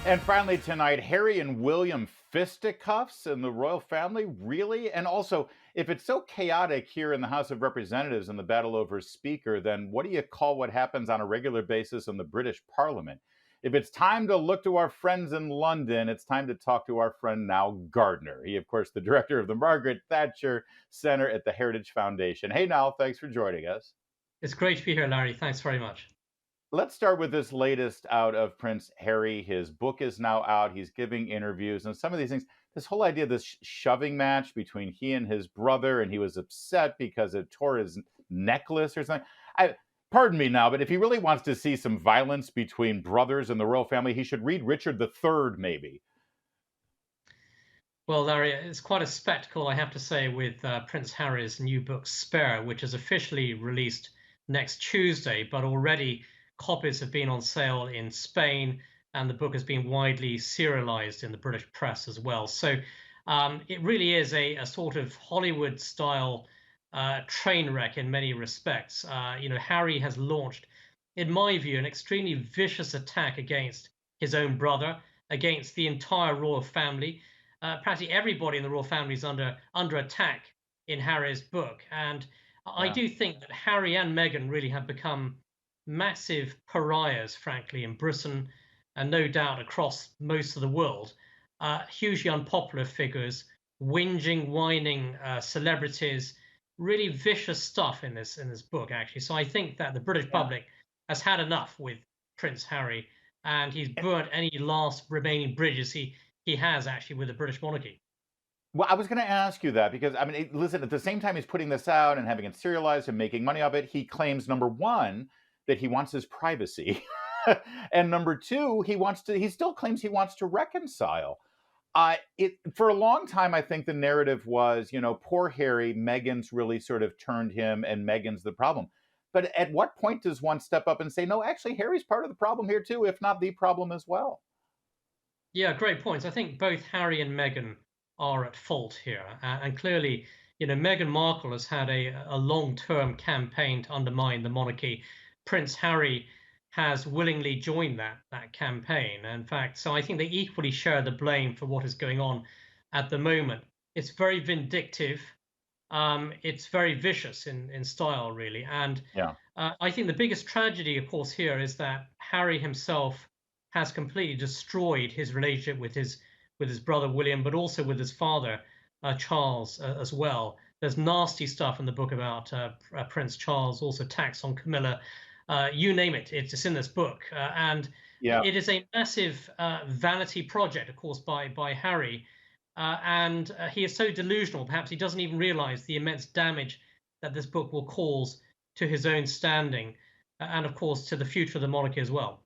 And finally tonight, Harry and William fisticuffs in the royal family? Really? And also, if it's so chaotic here in the House of Representatives and the battle over Speaker, then what do you call what happens on a regular basis in the British Parliament? If it's time to look to our friends in London, it's time to talk to our friend Nile Gardiner. He, of course, the director of the Margaret Thatcher Center at the Heritage Foundation. Hey, Nile, thanks for joining us. It's great to be here, Larry. Thanks very much. Let's start with this latest out of Prince Harry. His book is now out. He's giving interviews, and some of these things, this whole idea of this shoving match between he and his brother, and he was upset because it tore his necklace or something. I Pardon me now, but if he really wants to see some violence between brothers in the royal family, he should read Richard III, maybe. Well, Larry, it's quite a spectacle, I have to say, with Prince Harry's new book, Sparrow, which is officially released next Tuesday, but already copies have been on sale in Spain, and the book has been widely serialized in the British press as well. So it really is a sort of Hollywood style train wreck in many respects. Harry has launched, in my view, an extremely vicious attack against his own brother, against the entire royal family. Practically everybody in the royal family is under attack in Harry's book, and I Yeah. do think that Harry and Meghan really have become massive pariahs, frankly, in Britain and no doubt across most of the world. Hugely unpopular figures, whinging, whining celebrities, really vicious stuff in this book, actually. So I think that the British Yeah. public has had enough with Prince Harry, and he's burnt any last remaining bridges he has actually with the British monarchy. Well, I was going to ask you that because I mean, listen. At the same time, he's putting this out and having it serialized and making money off it. He claims number one that he wants his privacy, and number two, he wants to. He still claims he wants to reconcile. It For a long time, I think the narrative was, poor Harry. Meghan's really sort of turned him, and Meghan's the problem. But at what point does one step up and say, no, actually, Harry's part of the problem here too, if not the problem as well? Yeah, great points. I think both Harry and Meghan are at fault here, and clearly, Meghan Markle has had a long-term campaign to undermine the monarchy. Prince Harry has willingly joined that campaign. In fact, so I think they equally share the blame for what is going on at the moment. It's very vindictive. It's very vicious in style, really, and Yeah. I think the biggest tragedy, of course, here is that Harry himself has completely destroyed his relationship with his brother William, but also with his father Charles as well. There's nasty stuff in the book about Prince Charles, also attacks on Camilla. You name it, it's in this book, and Yeah. it is a massive vanity project, of course, by Harry. And he is so delusional, perhaps he doesn't even realize the immense damage that this book will cause to his own standing, and of course to the future of the monarchy as well.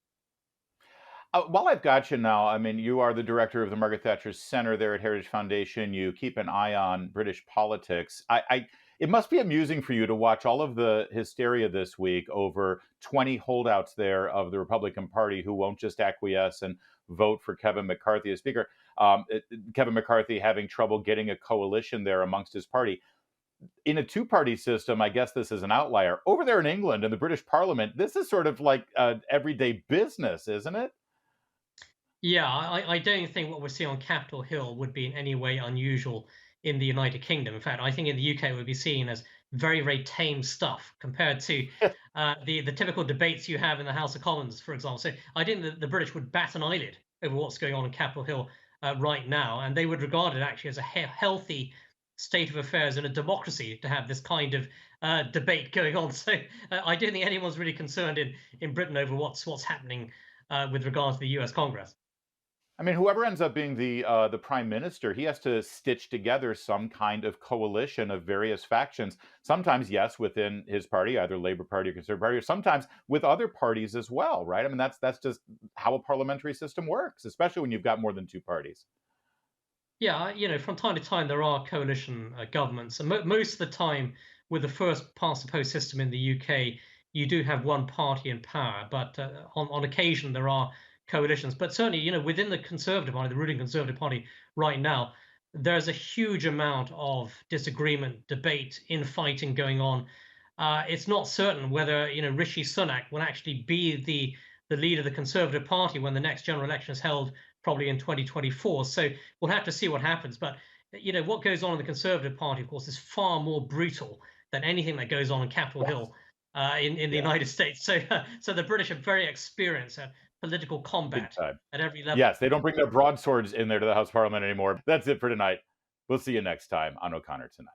While I've got you now, I mean, you are the director of the Margaret Thatcher Center there at Heritage Foundation. You keep an eye on British politics. It must be amusing for you to watch all of the hysteria this week over 20 holdouts there of the Republican Party who won't just acquiesce and vote for Kevin McCarthy as Speaker. Kevin McCarthy having trouble getting a coalition there amongst his party. In a two-party system, I guess this is an outlier. Over there in England, in the British Parliament, this is sort of like everyday business, isn't it? Yeah, I don't think what we're seeing on Capitol Hill would be in any way unusual in the United Kingdom. In fact, I think in the UK it would be seen as very, very tame stuff compared to the typical debates you have in the House of Commons, for example. So I think that the British would bat an eyelid over what's going on in Capitol Hill right now, and they would regard it actually as a healthy state of affairs in a democracy to have this kind of debate going on. So I don't think anyone's really concerned in Britain over what's happening with regard to the US Congress. I mean, whoever ends up being the prime minister, he has to stitch together some kind of coalition of various factions. Sometimes, yes, within his party, either Labour Party or Conservative Party, or sometimes with other parties as well, right? I mean, that's just how a parliamentary system works, especially when you've got more than two parties. Yeah, from time to time there are coalition governments, and most of the time with the first past the post system in the UK, you do have one party in power, but on occasion there are coalitions. But certainly, within the Conservative Party, the ruling Conservative Party right now, there's a huge amount of disagreement, debate, infighting going on. It's not certain whether Rishi Sunak will actually be the leader of the Conservative Party when the next general election is held, probably in 2024. So we'll have to see what happens. But what goes on in the Conservative Party, of course, is far more brutal than anything that goes on Capitol Yes. Hill in the Yeah. United States. So so the British are very experienced at political Big combat time. at every level. Yes, they don't bring their broadswords in there to the House of Parliament anymore. That's it for tonight. We'll see you next time on O'Connor Tonight.